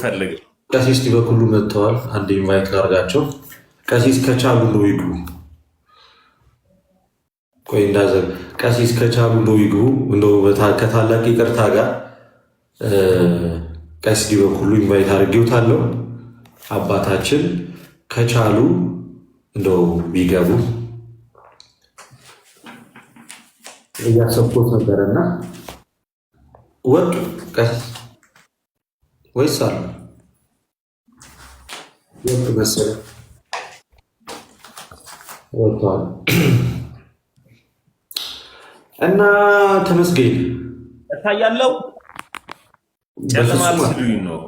ፈልግ ቀሲስ በኩሉ መጥተዋል። አንድ ኢንቫይት ላርጋቸው። ቀሲስ ከቻሉ ነው ይግቡ። ቆይ እንዳዘብ ቀሲስ ከቻሉ ነው ይግቡ። እንደው ከታላቅ ይቅርታ ጋር ቀሲስ በኩሉ ኢንቫይት አድርጌውታለሁ። አባታችን ከቻሉ እንደው ቢገቡ እያሰብኩት ነበረና ወጡ። ቀሲስ ወይስ አሉ? ወጡ መሰለኝ። ወጥቷል እና ተመስገን እታያለሁ። ጨለማ ሲሉኝ ነው።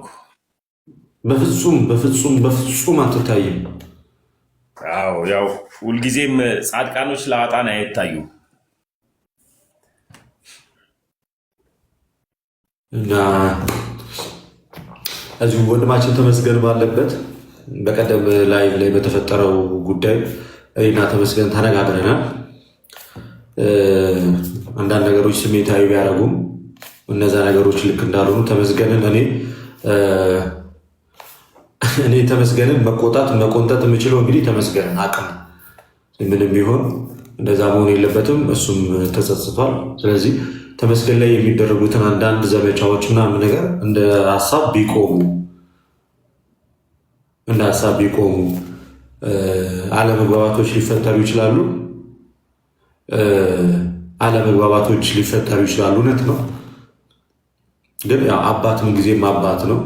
በፍጹም አትታይም። አዎ ያው ሁልጊዜም ጻድቃኖች ለአጣን አይታዩም። እና እዚሁ ወንድማችን ተመስገን ባለበት በቀደም ላይ በተፈጠረው ጉዳይ እኔና ተመስገን ተነጋግረናል። አንዳንድ ነገሮች ስሜታዊ ቢያደርጉም እነዛ ነገሮች ልክ እንዳልሆኑ ተመስገንን እኔ ተመስገንን መቆንጠጥ የምችለው እንግዲህ ተመስገንን አቅም ምንም ቢሆን እንደዛ መሆን የለበትም። እሱም ተጸጽቷል። ስለዚህ ተመስገን ላይ የሚደረጉትን አንዳንድ ዘመቻዎች ምናምን ነገር እንደ ሀሳብ ቢቆሙ አለመግባባቶች ሊፈጠሩ ይችላሉ። እውነት ነው። ግን አባት ምንጊዜም አባት ነው።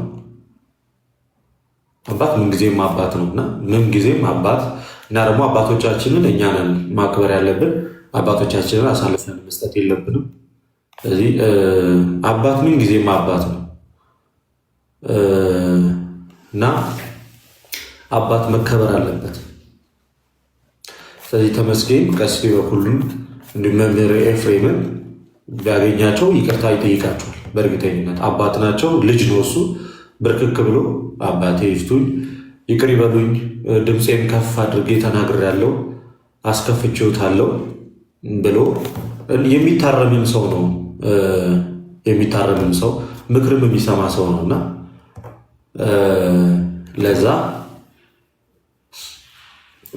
እና ምንጊዜም አባት እና ደግሞ አባቶቻችንን እኛ ነን ማክበር ያለብን። አባቶቻችንን አሳልፈን መስጠት የለብንም። ስለዚህ አባት ምንጊዜም አባት ነው እና አባት መከበር አለበት። ስለዚህ ተመስገን ቀሲስ በኩሉን እንዲሁም መምህር ኤፍሬምን ቢያገኛቸው ይቅርታ ይጠይቃቸዋል። በእርግጠኝነት አባት ናቸው። ልጅ ነው እሱ። ብርክክ ብሎ አባቴ ይፍቱኝ፣ ይቅር ይበሉኝ፣ ድምፄን ከፍ አድርጌ ተናግሬያለሁ፣ አስከፍቼዎታለሁ ብሎ የሚታረምም ሰው ነው። ምክርም የሚሰማ ሰው ነው እና ለዛ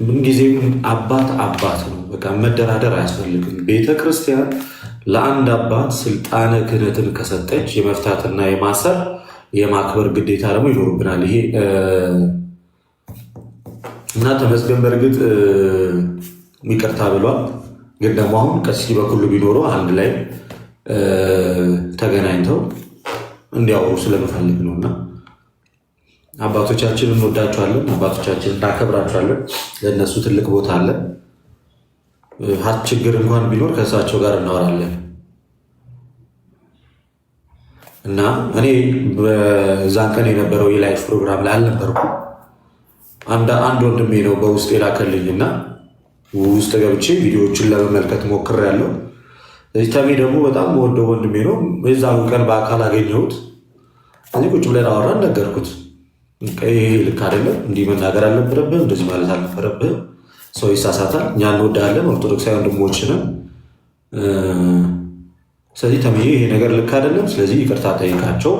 ምንጊዜም አባት ነው። በቃ መደራደር አያስፈልግም። ቤተ ክርስቲያን ለአንድ አባት ስልጣነ ክህነትን ከሰጠች የመፍታትና የማሰር የማክበር ግዴታ ደግሞ ይኖርብናል። ይሄ እና ተመስገን በእርግጥ ይቅርታ ብሏል። ግን ደግሞ አሁን ቀሲስ በኩሉ ቢኖረው አንድ ላይ ተገናኝተው እንዲያወሩ ስለምፈልግ ነው እና አባቶቻችን እንወዳቸዋለን፣ አባቶቻችን እናከብራቸዋለን። ለእነሱ ትልቅ ቦታ አለ። ችግር እንኳን ቢኖር ከእሳቸው ጋር እናወራለን እና እኔ በዛን ቀን የነበረው የላይፍ ፕሮግራም ላይ አልነበርኩም። አንድ ወንድሜ ነው በውስጥ የላከልኝ እና ውስጥ ገብቼ ቪዲዮዎችን ለመመልከት ሞክሬያለሁ። ተሜ ደግሞ በጣም ወደው ወንድሜ ነው። የዛኑ ቀን በአካል አገኘሁት። እዚህ ቁጭ ብለን አወራን፣ ነገርኩት። ይሄ ልክ አይደለም፣ እንዲህ መናገር አልነበረብህም፣ እንደዚህ ማለት አልነበረብህም። ሰው ይሳሳታል፣ እኛ እንወዳለን፣ ኦርቶዶክሳዊ ወንድሞችንም። ስለዚህ ተምዬ ይሄ ነገር ልክ አይደለም፣ ስለዚህ ይቅርታ ጠይቃቸው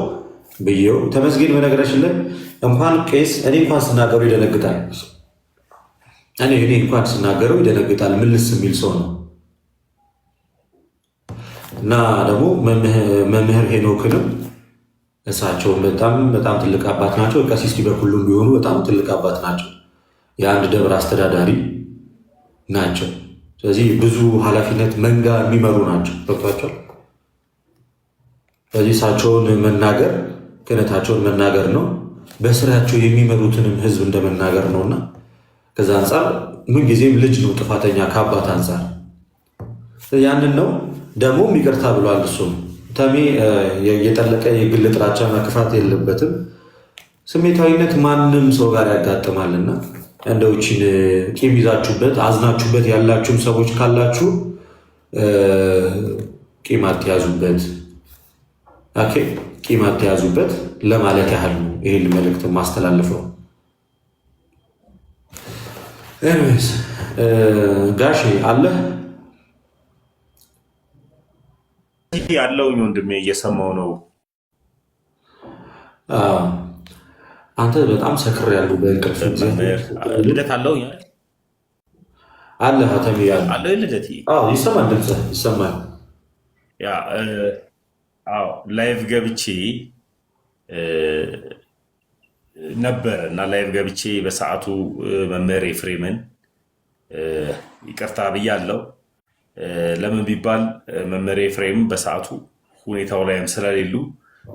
ብዬው ተመስገን። በነገራችን ላይ እንኳን ቄስ እኔ እንኳን ስናገሩ ይደነግጣል። እኔ እንኳን ስናገረው ይደነግጣል። ምልስ የሚል ሰው ነው እና ደግሞ መምህር ሄኖክንም እሳቸውን በጣም ትልቅ አባት ናቸው። ቀሲስ በኩሉም ቢሆኑ በጣም ትልቅ አባት ናቸው። የአንድ ደብር አስተዳዳሪ ናቸው። ስለዚህ ብዙ ኃላፊነት መንጋ የሚመሩ ናቸው። ገብቷቸዋል። ስለዚህ እሳቸውን መናገር ክህነታቸውን መናገር ነው። በስራቸው የሚመሩትንም ህዝብ እንደመናገር ነውና ከዛ አንጻር ምንጊዜም ልጅ ነው ጥፋተኛ ከአባት አንጻር ያንን ነው። ደግሞ ይቅርታ ብሏል። እሱም ተሜ የጠለቀ የግል ጥላቻና ክፋት የለበትም። ስሜታዊነት ማንም ሰው ጋር ያጋጥማልና እንደውችን ቂም ይዛችሁበት አዝናችሁበት ያላችሁም ሰዎች ካላችሁ ቂም አትያዙበት። ኦኬ፣ ቂም አትያዙበት ለማለት ያህል ነው ይሄን መልእክት ማስተላልፈው። ኤኒዌይስ ጋሼ አለ ያለው ወንድሜ እየሰማው ነው። አንተ በጣም ሰክር ያሉ በእንቅልፍ ልደት አለው አለ ሀተሚ አለ ልደት ይሰማል፣ ድምፅ ይሰማል። ላይቭ ገብቼ ነበረ እና ላይቭ ገብቼ በሰዓቱ መምህር ኤፍሬምን ይቅርታ ብያለሁ። ለምን ቢባል መምህር ኤፍሬም በሰዓቱ ሁኔታው ላይም ስለሌሉ፣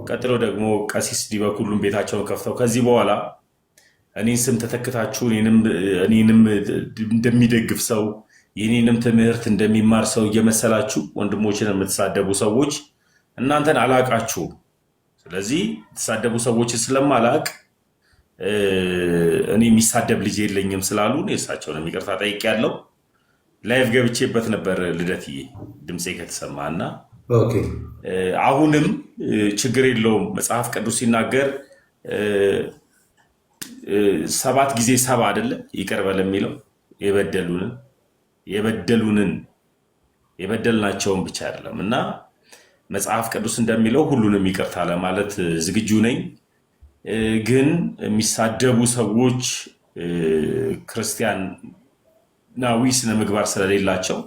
ቀጥሎ ደግሞ ቀሲስ ዲበኩሉም ቤታቸውን ከፍተው ከዚህ በኋላ እኔን ስም ተተክታችሁ እኔንም እንደሚደግፍ ሰው የኔንም ትምህርት እንደሚማር ሰው እየመሰላችሁ ወንድሞችን የምትሳደቡ ሰዎች እናንተን አላቃችሁም። ስለዚህ የተሳደቡ ሰዎችን ስለማላቅ እኔ የሚሳደብ ልጅ የለኝም ስላሉ የእሳቸውን ይቅርታ ጠይቄያለሁ። ላይቭ ገብቼበት ነበር ልደትዬ ድምፄ ከተሰማ እና አሁንም ችግር የለውም። መጽሐፍ ቅዱስ ሲናገር 7 ጊዜ 7 አይደለም ይቅር በል የሚለው የበደልናቸውን ብቻ አይደለም እና መጽሐፍ ቅዱስ እንደሚለው ሁሉንም ይቅርታ ለማለት ዝግጁ ነኝ። ግን የሚሳደቡ ሰዎች ክርስቲያናዊ ስነ ምግባር ስለሌላቸው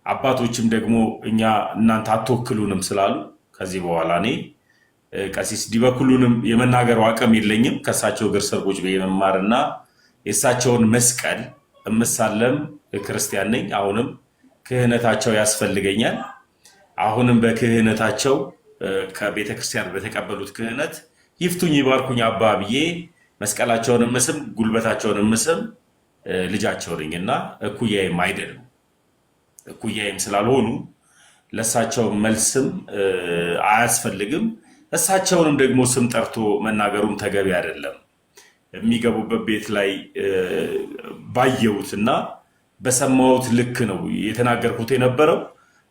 አባቶችም ደግሞ እኛ እናንተ አትወክሉንም ስላሉ ከዚህ በኋላ እኔ ቀሲስ ዲበኩሉንም የመናገሩ አቅም የለኝም። ከእሳቸው እግር ስር ቁጭ ብዬ መማርና የእሳቸውን መስቀል እምሳለም ክርስቲያን ነኝ። አሁንም ክህነታቸው ያስፈልገኛል። አሁንም በክህነታቸው ከቤተክርስቲያን በተቀበሉት ክህነት ይፍቱኝ ይባርኩኝ አባ ብዬ መስቀላቸውን ምስም ጉልበታቸውን ምስም ልጃቸው ነኝ እና እኩያይም አይደሉም። እኩያይም ስላልሆኑ ለእሳቸው መልስም አያስፈልግም። እሳቸውንም ደግሞ ስም ጠርቶ መናገሩም ተገቢ አይደለም። የሚገቡበት ቤት ላይ ባየሁትና በሰማሁት ልክ ነው የተናገርኩት የነበረው።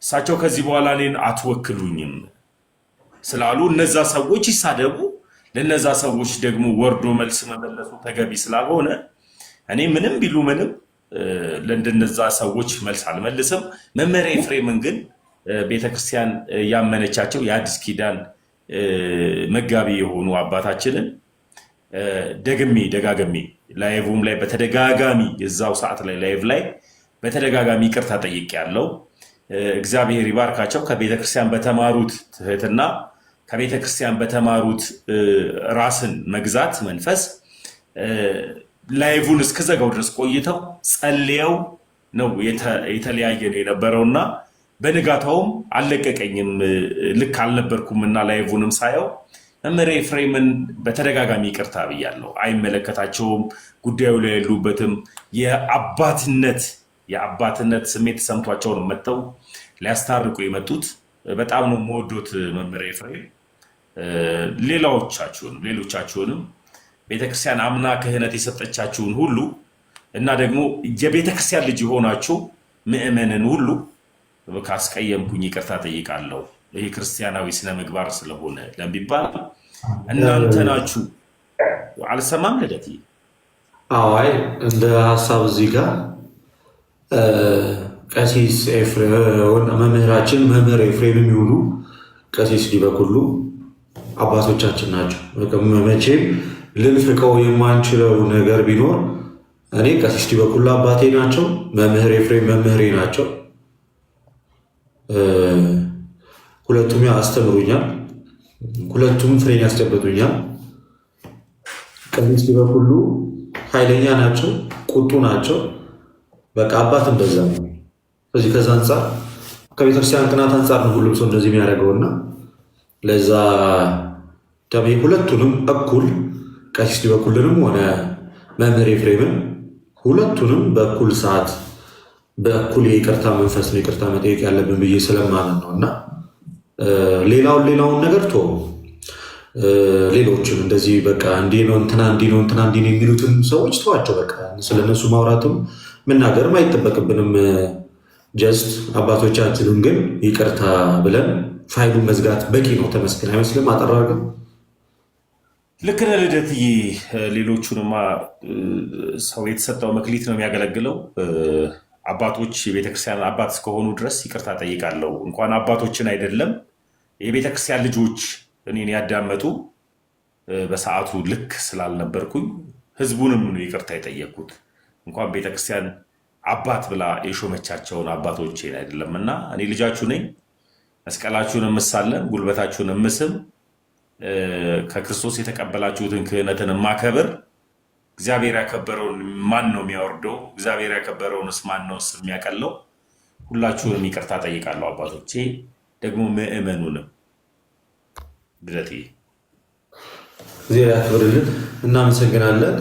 እሳቸው ከዚህ በኋላ እኔን አትወክሉኝም ስላሉ እነዛ ሰዎች ይሳደቡ፣ ለነዛ ሰዎች ደግሞ ወርዶ መልስ መመለሱ ተገቢ ስላልሆነ እኔ ምንም ቢሉ ምንም ለእንደነዛ ሰዎች መልስ አልመልስም። መምህር ኤፍሬምን ግን ቤተክርስቲያን ያመነቻቸው የአዲስ ኪዳን መጋቢ የሆኑ አባታችንን ደጋግሜ ላይቭም ላይ በተደጋጋሚ የዛው ሰዓት ላይ ላይቭ ላይ በተደጋጋሚ ይቅርታ ጠይቄያለሁ። እግዚአብሔር ይባርካቸው። ከቤተክርስቲያን በተማሩት ትህትና፣ ከቤተክርስቲያን በተማሩት ራስን መግዛት መንፈስ ላይቭን እስከዘጋው ድረስ ቆይተው ጸልየው ነው የተለያየ ነው የነበረውና በንጋታውም አልለቀቀኝም። ልክ አልነበርኩም እና ላይቭንም ሳየው መምህር ኤፍሬምን በተደጋጋሚ ይቅርታ ብያለሁ። አይመለከታቸውም፣ ጉዳዩ ላይ ያሉበትም የአባትነት ስሜት ተሰምቷቸው ነው መጥተው ሊያስታርቁ የመጡት። በጣም ነው የምወዶት መምህር ኤፍሬም። ሌሎቻችሁንም ቤተክርስቲያን አምና ክህነት የሰጠቻችሁን ሁሉ እና ደግሞ የቤተክርስቲያን ልጅ የሆናችሁ ምእመንን ሁሉ ካስቀየምኩኝ ይቅርታ ጠይቃለሁ። ይህ ክርስቲያናዊ ስነ ምግባር ስለሆነ ለሚባል እናንተ ናችሁ። አልሰማም ልደት? አይ እንደ ሀሳብ እዚህ ጋር ቀሲስ መምህራችን መምህር ኤፍሬም የሚሆኑ ቀሲስ ዲበኩሉ አባቶቻችን ናቸው። መቼም ልንፍቀው የማንችለው ነገር ቢኖር እኔ ቀሲስ ዲበኩሉ አባቴ ናቸው፣ መምህር ኤፍሬም መምህሬ ናቸው። ሁለቱም አስተምሩኛል፣ ሁለቱም ፍሬን ያስጨበጡኛል። ቀሲስ ዲበኩሉ ኃይለኛ ናቸው፣ ቁጡ ናቸው። በቃ አባት እንደዛ ነው። ስለዚህ ከዛ አንጻር ከቤተክርስቲያን ቅናት አንጻር ነው ሁሉም ሰው እንደዚህ የሚያደርገውና ለዛ ደሜ ሁለቱንም እኩል ቀሲስ ዲበኩልንም ሆነ መምህር ኤፍሬምን ሁለቱንም በእኩል ሰዓት በእኩል የይቅርታ መንፈስ ነው ይቅርታ መጠየቅ ያለብን ብዬ ስለማምን ነው። እና ሌላውን ነገር ሌሎችም እንደዚህ በቃ እንዲህ ነው እንትና የሚሉትን ሰዎች ተዋቸው። በቃ ስለነሱ ማውራትም መናገርም አይጠበቅብንም። ጀስት አባቶቻችንን ግን ይቅርታ ብለን ፋይሉን መዝጋት በቂ ነው። ተመስገን አይመስልም? አጠራርገን ልክ ነህ ልደትዬ። ሌሎቹንማ ሰው የተሰጠው መክሊት ነው የሚያገለግለው። አባቶች የቤተክርስቲያን አባት እስከሆኑ ድረስ ይቅርታ ጠይቃለሁ። እንኳን አባቶችን አይደለም የቤተክርስቲያን ልጆች እኔን ያዳመጡ በሰዓቱ ልክ ስላልነበርኩኝ ህዝቡንም ነው ይቅርታ የጠየቅኩት። እንኳን ቤተክርስቲያን አባት ብላ የሾመቻቸውን አባቶቼን አይደለምና እኔ ልጃችሁ ነኝ። መስቀላችሁን እምሳለን፣ ጉልበታችሁን እምስም፣ ከክርስቶስ የተቀበላችሁትን ክህነትን ማከብር። እግዚአብሔር ያከበረውን ማን ነው የሚያወርደው? እግዚአብሔር ያከበረውንስ ማን ነው የሚያቀለው? ሁላችሁንም ይቅርታ ጠይቃለሁ አባቶቼ፣ ደግሞ ምእመኑንም ብለቴ እግዚአብሔር ያክብርልን። እናመሰግናለን።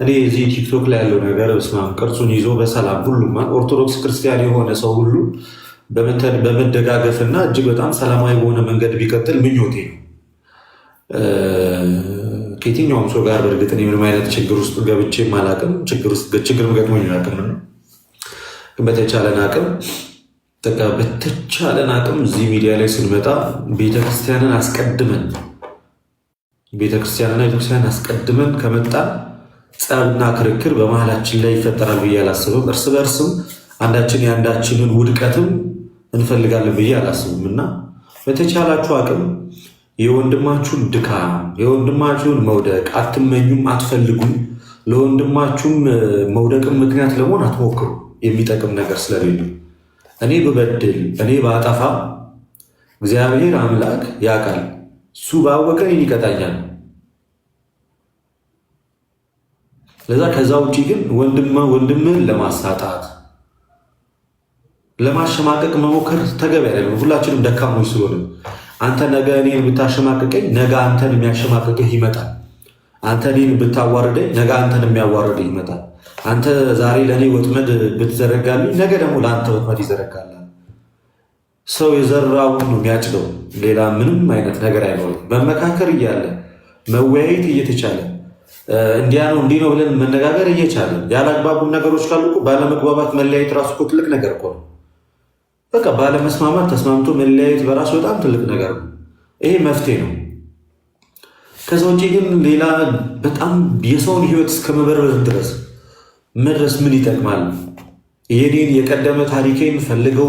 እኔ እዚህ ቲክቶክ ላይ ያለው ነገር በስማም ቅርጹን ይዞ በሰላም ሁሉም ኦርቶዶክስ ክርስቲያን የሆነ ሰው ሁሉ በመደጋገፍና እጅግ በጣም ሰላማዊ በሆነ መንገድ ቢቀጥል ምኞቴ ነው። ከየትኛውም ሰው ጋር በእርግጥ ምንም አይነት ችግር ውስጥ ገብቼ አላውቅም። ችግር ገጥሞኝ አያውቅም። ግን በተቻለን አቅም እዚህ ሚዲያ ላይ ስንመጣ ቤተክርስቲያንን አስቀድመን ከመጣን ጸብና ክርክር በመሀላችን ላይ ይፈጠራል ብዬ አላስብም። እርስ በእርስም አንዳችን የአንዳችንን ውድቀትም እንፈልጋለን ብዬ አላስብም እና በተቻላችሁ አቅም የወንድማችሁን ድካም የወንድማችሁን መውደቅ አትመኙም፣ አትፈልጉም። ለወንድማችሁም መውደቅም ምክንያት ለመሆን አትሞክሩ። የሚጠቅም ነገር ስለሌለ እኔ ብበድል እኔ ባጠፋ እግዚአብሔር አምላክ ያውቃል። እሱ ባወቀ ይቀጣኛል። ለዛ ከዛ ውጪ ግን ወንድምን ለማሳጣት ለማሸማቀቅ መሞከር ተገቢ አይደለም። ሁላችንም ደካሞች ስለሆነ አንተ ነገ እኔን ብታሸማቀቀኝ ነገ አንተን የሚያሸማቀቅህ ይመጣል። አንተ እኔን ብታዋርደኝ ነገ አንተን የሚያዋርድህ ይመጣል። አንተ ዛሬ ለእኔ ወጥመድ ብትዘረጋልኝ ነገ ደግሞ ለአንተ ወጥመድ ይዘረጋል። ሰው የዘራውን ነው የሚያጭደው። ሌላ ምንም አይነት ነገር አይኖርም። መመካከር እያለ መወያየት እየተቻለ እንዲያ ነው እንዲህ ነው ብለን መነጋገር እየቻለ ያላግባቡም ነገሮች ካሉ ባለመግባባት መለያየት ራሱ እኮ ትልቅ ነገር እኮ ነው። በቃ ባለመስማማት ተስማምቶ መለያየት በራሱ በጣም ትልቅ ነገር ነው። ይሄ መፍትሄ ነው። ከዛ ውጭ ግን ሌላ በጣም የሰውን ሕይወት እስከ መበረዝ ድረስ መድረስ ምን ይጠቅማል? የኔን የቀደመ ታሪኬን ፈልገው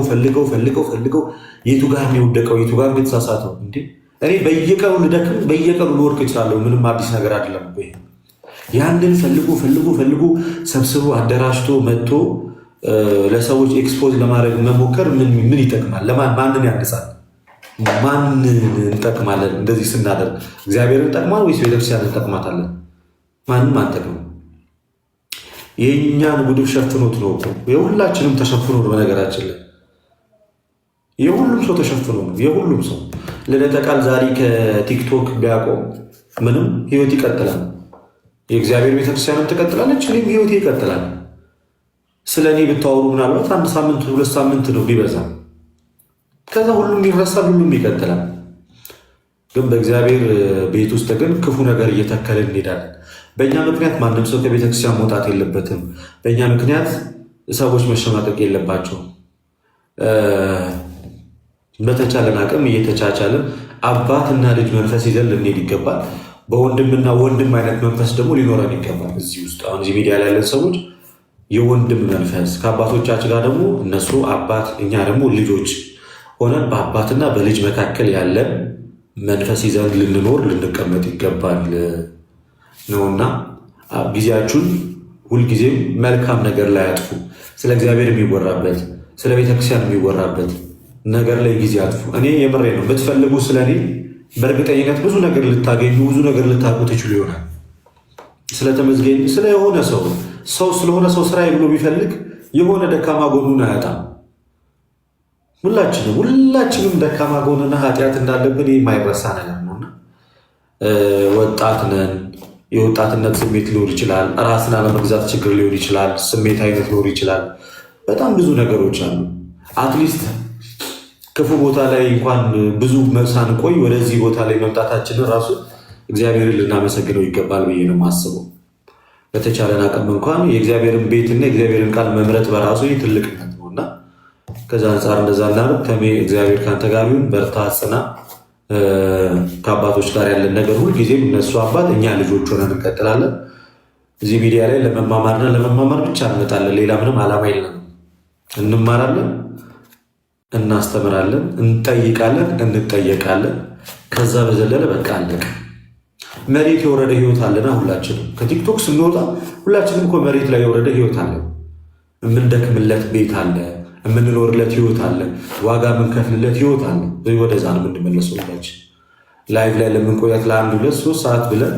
የቱ ጋር የሚወደቀው የቱ ጋር የተሳሳተው እንዴ? እኔ በየቀኑ ልደክም በየቀኑ ልወድቅ እችላለሁ። ምንም አዲስ ነገር አይደለም። ያንን ፈልጉ ሰብስቦ አደራጅቶ መጥቶ ለሰዎች ኤክስፖዝ ለማድረግ መሞከር ምን ይጠቅማል? ማንን ያንጻል? ማንን እንጠቅማለን? እንደዚህ ስናደርግ እግዚአብሔርን እንጠቅማል ወይስ ቤተክርስቲያን እንጠቅማታለን? ማንም አንጠቅም። የእኛን ጉድፍ ሸፍኖት ነው። የሁላችንም ተሸፍኖ ነው። በነገራችን ላይ የሁሉም ሰው ተሸፍኖ ነው። የሁሉም ሰው ልደተ ቃል ዛሬ ከቲክቶክ ቢያቆም ምንም ህይወት ይቀጥላል። የእግዚአብሔር ቤተክርስቲያንም ትቀጥላለች። እኔም ህይወት ይቀጥላል። ስለ እኔ ብታወሩ ምናልባት 1 ሳምንት 2 ሳምንት ነው ቢበዛ። ከዛ ሁሉም ይረሳል፣ ሁሉም ይቀጥላል። ግን በእግዚአብሔር ቤት ውስጥ ግን ክፉ ነገር እየተከልን እንሄዳለን። በእኛ ምክንያት ማንም ሰው ከቤተክርስቲያን መውጣት የለበትም። በእኛ ምክንያት ሰዎች መሸማቀቅ የለባቸውም። በተቻለን አቅም እየተቻቻለን አባትና ልጅ መንፈስ ይዘን ልንሄድ ይገባል። በወንድምና ወንድም አይነት መንፈስ ደግሞ ሊኖረን ይገባል። እዚህ ውስጥ አሁን እዚህ ሚዲያ ላይ ያለን ሰዎች የወንድም መንፈስ ከአባቶቻችን ጋር ደግሞ እነሱ አባት እኛ ደግሞ ልጆች ሆነን በአባትና በልጅ መካከል ያለን መንፈስ ይዘን ልንኖር ልንቀመጥ ይገባል ነውና ጊዜያችሁን ሁልጊዜም መልካም ነገር ላይ አጥፉ። ስለ እግዚአብሔር የሚወራበት ስለ ቤተክርስቲያን የሚወራበት ነገር ላይ ጊዜ አጥፉ። እኔ የምሬ ነው። ብትፈልጉ ስለ እኔ በእርግጠኝነት ብዙ ነገር ልታገኙ ብዙ ነገር ልታውቁ ትችሉ ይሆናል። ስለተመዝገኝ ስለ የሆነ ሰው ስለሆነ ሰው ስራ ብሎ ቢፈልግ የሆነ ደካማ ጎኑን አያጣም። ሁላችንም ደካማ ጎንና ኃጢአት እንዳለብን የማይረሳ ነገር ነውና ወጣት ነን። የወጣትነት ስሜት ሊሆን ይችላል። ራስን አለመግዛት ችግር ሊሆን ይችላል። ስሜት አይነት ሊሆን ይችላል። በጣም ብዙ ነገሮች አሉ። አትሊስት ክፉ ቦታ ላይ እንኳን ብዙ ሳንቆይ ወደዚህ ቦታ ላይ መምጣታችንን ራሱ እግዚአብሔርን ልናመሰግነው ይገባል ብዬ ነው የማስበው። በተቻለን አቅም እንኳን የእግዚአብሔርን ቤትና የእግዚአብሔርን ቃል መምረጥ በራሱ ትልቅነት ነው እና ከዛ አንጻር እንደዛ እናደርግ። እግዚአብሔር ከአንተ ጋር ይሁን። በርታ፣ ጽና። ከአባቶች ጋር ያለን ነገር ሁልጊዜም እነሱ አባት እኛ ልጆች ሆነን እንቀጥላለን። እዚህ ሚዲያ ላይ ለመማማርና ለመማማር ብቻ እንመጣለን። ሌላ ምንም ዓላማ የለንም። እንማራለን፣ እናስተምራለን፣ እንጠይቃለን፣ እንጠየቃለን። ከዛ በዘለለ በቃ አለቀ። መሬት የወረደ ህይወት አለና ሁላችንም ከቲክቶክ ስንወጣ ሁላችንም እኮ መሬት ላይ የወረደ ህይወት አለ። የምንደክምለት ቤት አለ፣ የምንኖርለት ህይወት አለ፣ ዋጋ የምንከፍልለት ህይወት አለ። ወደዛ ነው የምንመለሰው። ሁላችን ላይቭ ላይ ለምንቆያት ለአንድ 2-3 ሰዓት ብለን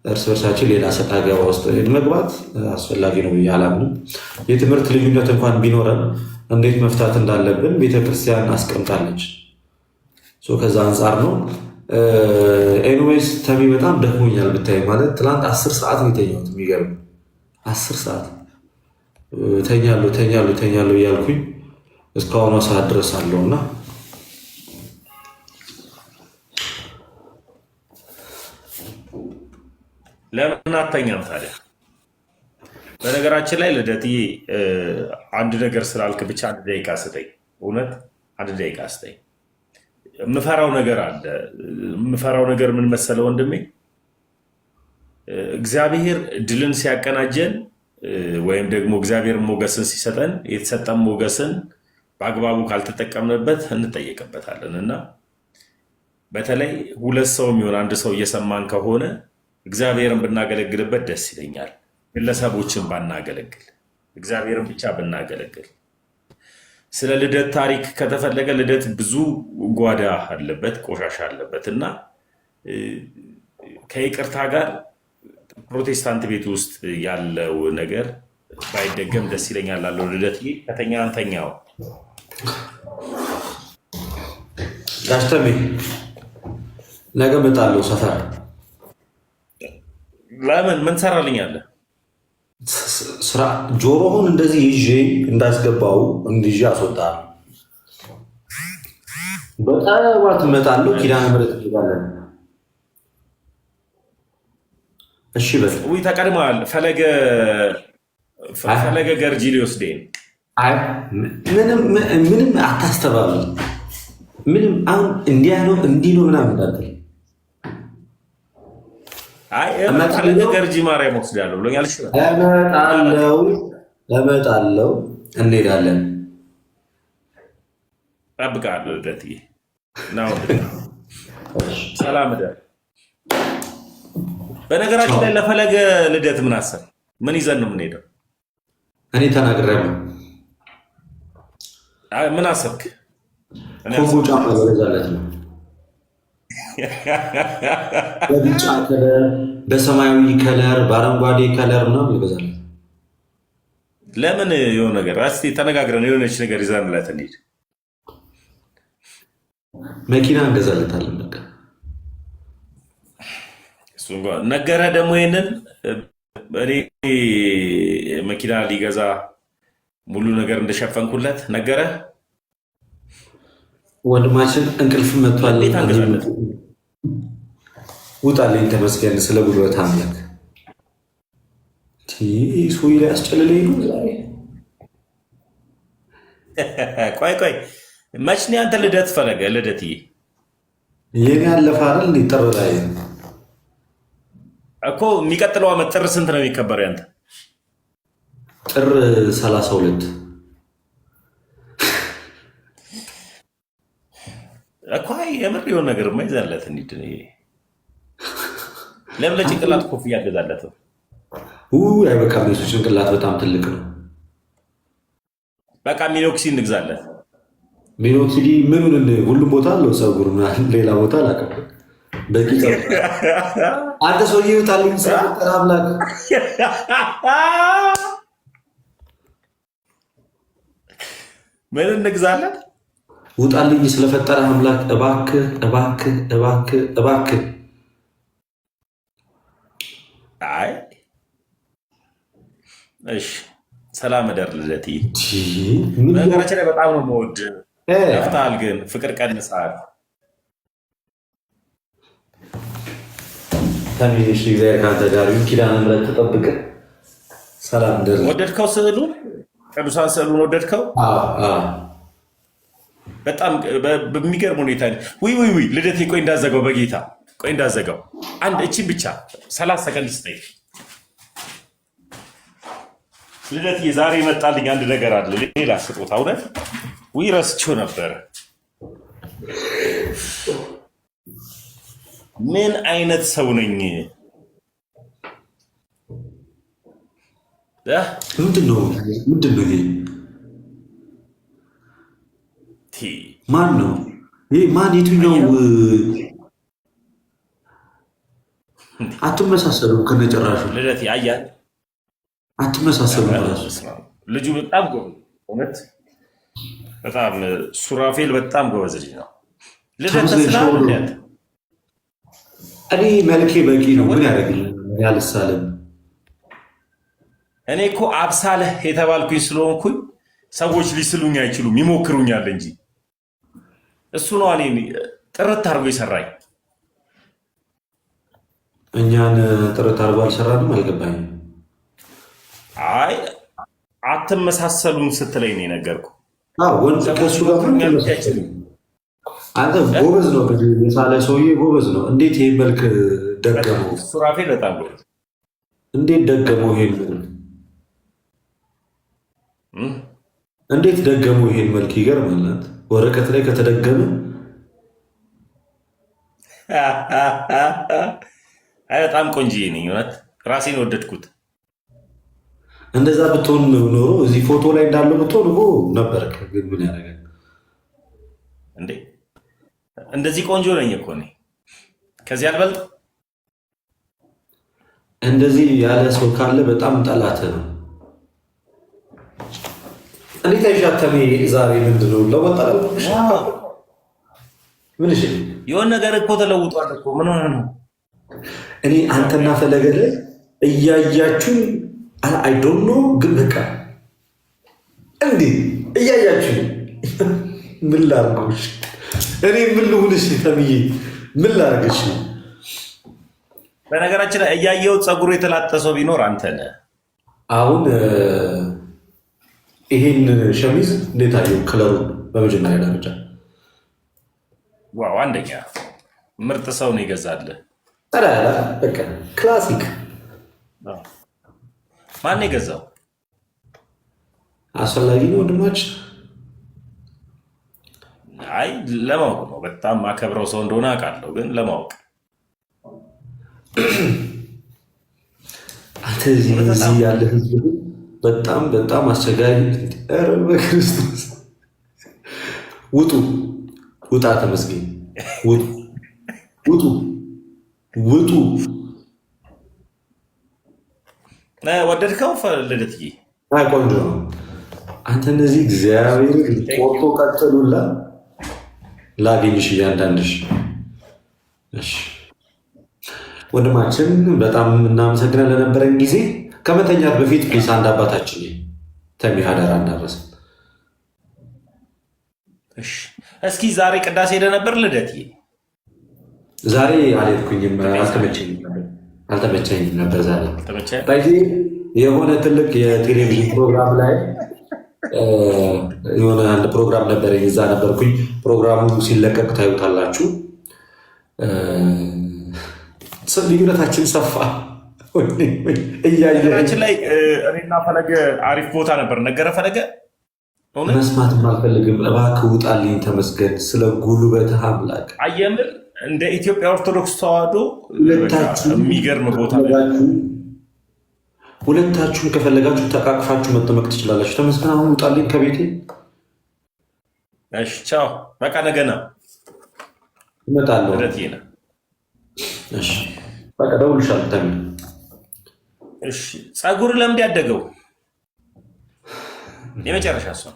እርስ በርሳችን ሌላ ሰጣ ገባ ውስጥ መግባት አስፈላጊ ነው ብዬ አላምንም። የትምህርት ልዩነት እንኳን ቢኖረን እንዴት መፍታት እንዳለብን ቤተክርስቲያን አስቀምጣለች። ከዛ አንጻር ነው። ኤኒዌይስ ተሚ በጣም ደክሞኛል ብታይ። ማለት ትላንት 10 ሰዓት ነው የተኛሁት። የሚገርም 10 ሰዓት ተኛለሁ እያልኩኝ እስካሁኗ ሰዓት ድረስ አለውና ለምን አተኛም ታዲያ? በነገራችን ላይ ልደትዬ አንድ ነገር ስላልክ ብቻ 1 ደቂቃ ስጠኝ። እውነት 1 ደቂቃ ስጠኝ። የምፈራው ነገር አለ። የምፈራው ነገር ምን መሰለ ወንድሜ፣ እግዚአብሔር ድልን ሲያቀናጀን ወይም ደግሞ እግዚአብሔር ሞገስን ሲሰጠን የተሰጠን ሞገስን በአግባቡ ካልተጠቀምንበት እንጠየቅበታለን። እና በተለይ 2 ሰው የሚሆን 1 ሰው እየሰማን ከሆነ እግዚአብሔርን ብናገለግልበት ደስ ይለኛል። ግለሰቦችን ባናገለግል፣ እግዚአብሔርን ብቻ ብናገለግል። ስለ ልደት ታሪክ ከተፈለገ ልደት ብዙ ጓዳ አለበት፣ ቆሻሻ አለበት እና ከይቅርታ ጋር ፕሮቴስታንት ቤት ውስጥ ያለው ነገር ባይደገም ደስ ይለኛል። አለው ልደት ከተኛ አንተኛው ጋሽተሜ ነገ እመጣለሁ ሰፈር። ለምን ምን ትሰራልኛለህ? ስራ ጆሮውን እንደዚህ ይዤ እንዳስገባው እንዲዤ አስወጣል። በጠዋት እመጣለሁ። ኪዳነ ምሕረት እንሄዳለን። እሺ በል ውይ ተቀድመሃል። ፈለገ ገርጂ ሊወስደኝ። ምንም አታስተባብል። ምንም አሁን እንዲህ ነው እንዲህ ነው ምናምን እንዳትል። ፈለገ ገርጂ ማርያም ወስዳለሁ ብሎኛል። እመጣለሁ፣ እንሄዳለን። እጠብቅሃለሁ ልደትዬ። ሰላም እደር። በነገራችን ላይ ለፈለገ ልደት ምን አሰብ ምን ይዘን ነው የምንሄደው? እኔ ተናግሬያለሁ። ምን አሰብክ? ኮንጎ ጫማ ገዛለት ነው። በቢጫ ከለር፣ በሰማያዊ ከለር፣ በአረንጓዴ ከለር ነው ይገዛለት። ለምን የሆነ ነገር እስኪ ተነጋግረን የሆነች ነገር ይዘንለት እንሂድ። መኪና እንገዛለታለን። በቃ ነገረ ደግሞ ይሄንን እኔ መኪና ሊገዛ ሙሉ ነገር እንደሸፈንኩለት ነገረ። ወንድማችን እንቅልፍ መጥቷል። ውጣልኝ ተመስገን ስለ ጉልበት አምላክ። ሱይ ላይ አስጨልለኝ ነው ዛሬ። ቆይ መች ነው ያንተ ልደት? ፈለገ ልደትዬ የኔ ያለፈ አይደል? ጥር ላይ እኮ የሚቀጥለው ዓመት ጥር ስንት ነው የሚከበረው ያንተ? ጥር 32 እኮ የምር የሆነ ነገር ማይዛለት እንዴት ነው? ለምን ለጭንቅላት ኮፍያ ያገዛለት ነው? አይበቃም። የሱ ጭንቅላት በጣም ትልቅ ነው። በቃ ሚኖክሲ እንግዛለን። ሚኖክሲ ምኑን ሁሉም ቦታ አለው ፀጉር ምናምን፣ ሌላ ቦታ አላውቅም። በቂ አንተ ሰውዬ ይውጣልኝ ስለፈጠረ አምላክ። ምን እንግዛለን? ውጣልኝ ስለፈጠረ አምላክ እባክህ እባክህ እባክህ እባክህ። አይ እሺ ሰላም እደር ልደትዬ። ነገራችን ላይ በጣም ነው የምወድህ። ለፍተሃል ግን ፍቅር ቀንሰሃል። ተሚሽ እግዚአብሔር ካንተ ጋር ይሁን። ኪዳነ ምሕረት ተጠብቅ። ሰላም እደር። ወደድከው? ስዕሉን ቅዱሳን ስዕሉን ወደድከው? በጣም በሚገርም ሁኔታ ውይ ልደቴ፣ ቆይ እንዳዘጋው፣ በጌታ ቆይ እንዳዘጋው። አንድ እቺን ብቻ 30 ሰከንድ ስጠኝ ልደትዬ። ዛሬ ይመጣልኝ አንድ ነገር አለ፣ ሌላ ስጦታ። እውነት ውይ ረስቼው ነበረ። ምን አይነት ሰው ነኝ? ምንድን ነው ይሄ? ማን ነው ይሄ? ማን? የትኛው? አትመሳሰሉ ከነጨራሹ ልደት ያያል። አትመሳሰሉ። ልጁ በጣም ጎበዝ፣ እውነት በጣም ሱራፌል በጣም ጎበዝ ልጅ ነው። ልደት ተስላል። እኔ መልኬ በቂ ነው። ምን ያደርግልኝ? ያልሳለም እኔ እኮ አብሳለህ የተባልኩኝ ስለሆንኩኝ ሰዎች ሊስሉኝ አይችሉም፣ ይሞክሩኛል እንጂ እሱ ነው እኔ ጥርት አድርጎ የሰራኝ። እኛን ጥርት አድርጎ አልሰራንም። አልገባኝም። አይ አትመሳሰሉም ስትለኝ ነው የነገርኩህ። ወንድ ከእሱ ጋር አንተ ጎበዝ ነው፣ የሳለ ሰውዬ ጎበዝ ነው። እንዴት ይሄን መልክ ደገመው? ሱራፌል በጣም ጎበዝ። እንዴት ደገመው? እንዴት ደገመው? ይሄን መልክ ይገርማል። ወረቀት ላይ ከተደገመ በጣም ቆንጆዬ ነኝ። እውነት ራሴን ወደድኩት። እንደዛ ብትሆን ኖሮ እዚህ ፎቶ ላይ እንዳለው ብትሆን እኮ ነበር። ግን ምን ያደርጋል እንዴ? እንደዚህ ቆንጆ ነኝ እኮ እኔ። ከዚህ አልበልጥ። እንደዚህ ያለ ሰው ካለ በጣም ጠላት ነው። እንዴት አይሻተሜ ዛሬ ምንድን ነው ለወጣው? ምን እሺ፣ የሆነ ነገር እኮ ተለውጧል እኮ። ምን ሆነ ነው? እኔ አንተና ፈለገደ እያያችሁ አይ ዶንት ኖ፣ ግን በቃ እንዴ እያያችሁ ምን ላድርግሽ? እኔ ምን ልሁንሽ? ተምዬ ምን ላድርግሽ? በነገራችን ላይ እያየው ፀጉሩ የተላጠሰው ቢኖር አንተ ነህ። አሁን ይሄን ሸሚዝ እንዴት አየው? ከለሩን በመጀመሪያ ደረጃ ዋው፣ አንደኛ ምርጥ ሰው ነው ይገዛልህ። ኧረ በቃ ክላሲክ። ማን የገዛው? አስፈላጊ ነው ወንድማችን። አይ ለማወቅ ነው። በጣም ማከብረው ሰው እንደሆነ አውቃለሁ፣ ግን ለማወቅ አንተ እዚህ ያለ ህዝብ በጣም በጣም አስቸጋሪ። ኧረ በክርስቶስ ውጡ፣ ውጣ፣ ተመስገን፣ ውጡ፣ ውጡ፣ ውጡ። ወደድከው ልደትዬ? ቆንጆ ነው። አንተ እነዚህ እግዚአብሔር ቆርጦ ቀጥሉላ ላገኝሽ እያንዳንድሽ። ወንድማችን በጣም እናመሰግናለን ለነበረን ጊዜ። ከመተኛት በፊት ፕሊስ አንድ አባታችን ተሚ ሀደራ እናረስ። እስኪ ዛሬ ቅዳሴ ሄደ ነበር ልደትዬ? ዛሬ አልሄድኩኝም፣ አልተመቸኝም ነበር ዛሬ። የሆነ ትልቅ የቴሌቪዥን ፕሮግራም ላይ የሆነ አንድ ፕሮግራም ነበረ፣ እዛ ነበርኩኝ። ፕሮግራሙ ሲለቀቅ ታዩታላችሁ። ልዩነታችን ሰፋ። እያየችን ላይ እኔና ፈለገ አሪፍ ቦታ ነበር። ነገረ ፈለገ መስማት አልፈልግም፣ እባክህ ውጣልኝ። ተመስገን ስለ ጉልበትህ አምላክ። አየምር እንደ ኢትዮጵያ ኦርቶዶክስ ተዋህዶ የሚገርም ቦታ። ሁለታችሁም ከፈለጋችሁ ተቃቅፋችሁ መጠመቅ ትችላላችሁ። ተመስገን አሁን ውጣልኝ ከቤቴ። እሺ ቻው፣ በቃ ነገና እመጣለሁ። እሺ በቃ ደውልሻለሁ። ተሚ እሺ። ፀጉር ለምድ ያደገው የመጨረሻ ሰው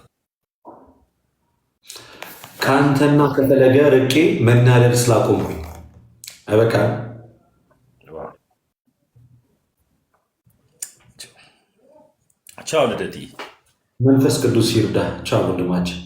ከአንተና ከፈለገ ርቄ መናደድ ስላቆምኩኝ አይበቃም? ቻው ልደትዬ። መንፈስ ቅዱስ ይርዳ። ቻው ወንድማችን።